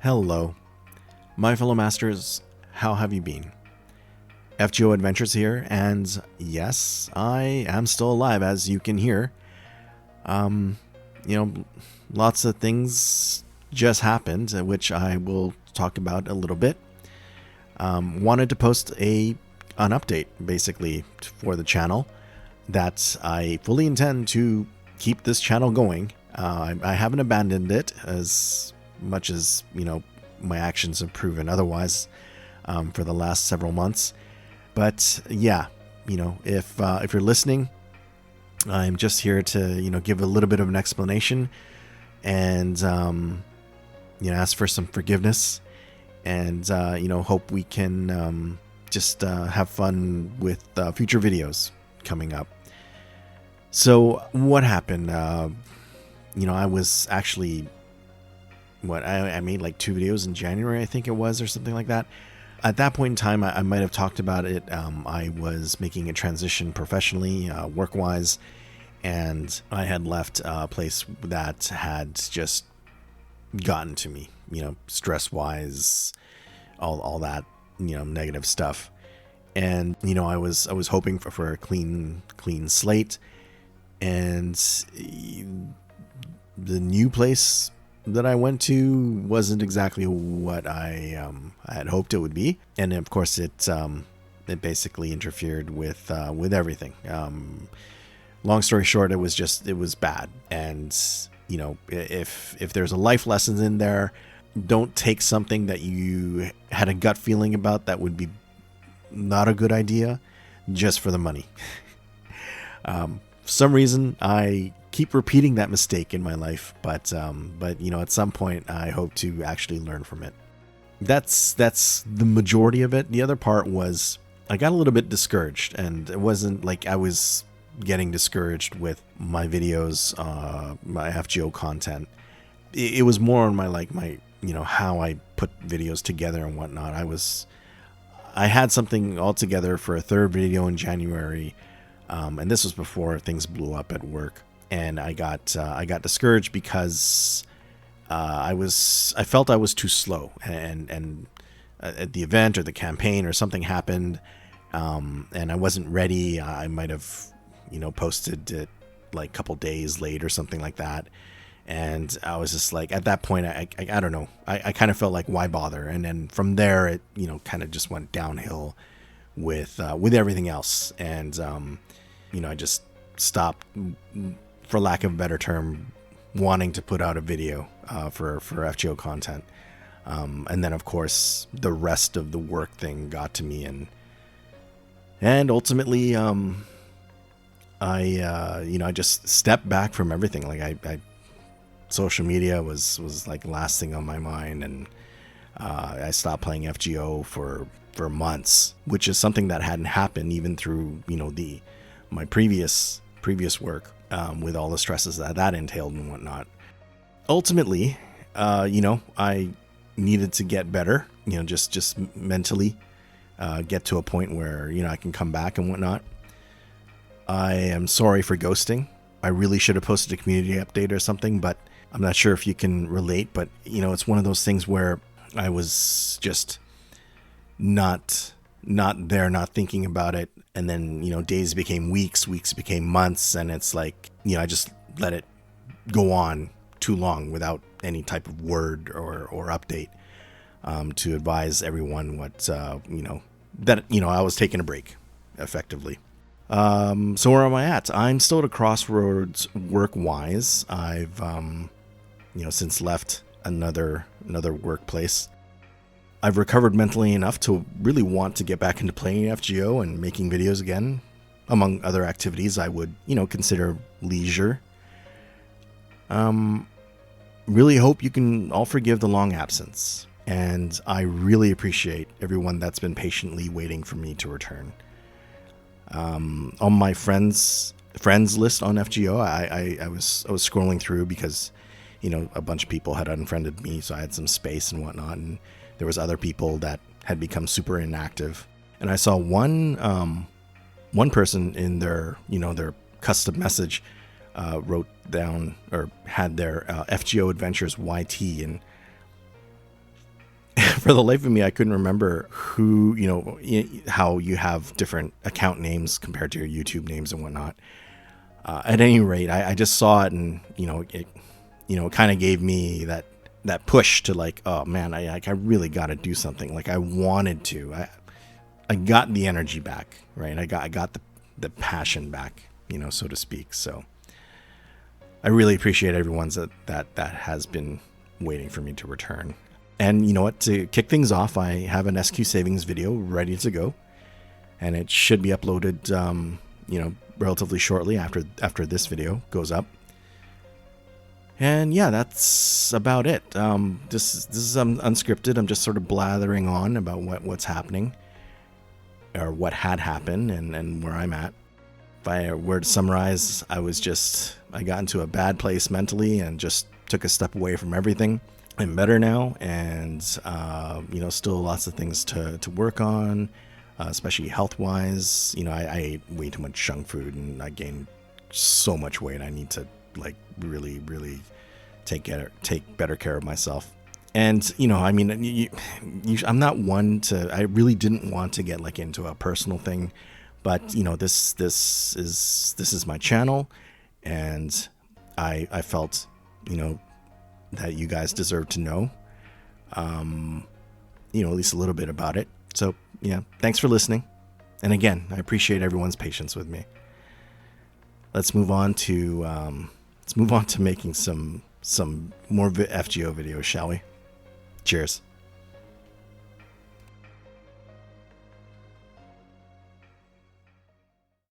Hello, my fellow masters, how have you been? FGO Adventures here, and yes, I am still alive, as you can hear. Lots of things just happened, which I will talk about a little bit. Wanted to post an update, basically, for the channel, that I fully intend to keep this channel going. I haven't abandoned it as much as, my actions have proven otherwise for the last several months. But yeah, if you're listening, I'm just here to, give a little bit of an explanation and, ask for some forgiveness and, hope we can just have fun with future videos coming up. So what happened? I was actually, I made like 2 videos in January, I think it was, or something like that. At that point in time, I might have talked about it. I was making a transition professionally, work-wise, and I had left a place that had just gotten to me, stress-wise, all that, negative stuff. And, I was hoping for a clean slate, and the new place that I went to wasn't exactly what I had hoped it would be, and of course it basically interfered with everything. Long story short, it was bad, and if there's a life lesson in there, don't take something that you had a gut feeling about that would be not a good idea just for the money. For some reason I keep repeating that mistake in my life, but at some point I hope to actually learn from it. That's the majority of it. The other part was I got a little bit discouraged, and it wasn't like I was getting discouraged with my videos, my FGO content. It was more on my how I put videos together and whatnot. I had something all together for a 3rd video in January, and this was before things blew up at work. And I got discouraged because I felt I was too slow, and at the event or the campaign or something happened, and I wasn't ready. I might have posted it like a couple days late or something like that, and I was just like, at that point I don't know, I kind of felt like, why bother? And then from there it kind of just went downhill with everything else, and I just stopped, for lack of a better term, wanting to put out a video for FGO content. And then, of course, the rest of the work thing got to me, and ultimately, I just stepped back from everything. Like I social media was like last thing on my mind, and I stopped playing FGO for months, which is something that hadn't happened even through my previous work, with all the stresses that entailed and whatnot. Ultimately, I needed to get better, just mentally, get to a point where, I can come back and whatnot. I am sorry for ghosting. I really should have posted a community update or something, but I'm not sure if you can relate, but, it's one of those things where I was just not there, not thinking about it. And then, days became weeks became months, and it's like, I just let it go on too long without any type of word or update, to advise everyone what, that, I was taking a break, effectively. So where am I at? I'm still at a crossroads work-wise. I've, since left another workplace. I've recovered mentally enough to really want to get back into playing FGO and making videos again, among other activities I would, consider leisure. Really hope you can all forgive the long absence, and I really appreciate everyone that's been patiently waiting for me to return. On my friends list on FGO, I was scrolling through because, a bunch of people had unfriended me, so I had some space and whatnot, and there was other people that had become super inactive. And I saw one person in their, their custom message, wrote down or had their FGO Adventures YT, and for the life of me, I couldn't remember who, how you have different account names compared to your YouTube names and whatnot. At any rate, I just saw it, and it kind of gave me that push to like, oh man, I really got to do something. Like I wanted to. I got the energy back, right? I got the passion back, so to speak. So I really appreciate everyone's that has been waiting for me to return. And you know what? To kick things off, I have an SQ Savings video ready to go, and it should be uploaded, relatively shortly after this video goes up. And yeah, that's about it. This is unscripted. I'm just sort of blathering on about what's happening, or what had happened, and where I'm at. If I were to summarize, I got into a bad place mentally and just took a step away from everything. I'm better now, and still lots of things to work on, especially health-wise. I ate way too much junk food, and I gained so much weight. I need to like really, really take better care of myself. And I'm not one to. I really didn't want to get like into a personal thing, but this is my channel, and I felt that you guys deserve to know, at least a little bit about it. So yeah, thanks for listening. And again, I appreciate everyone's patience with me. Let's move on to making some more FGO videos, shall we? Cheers.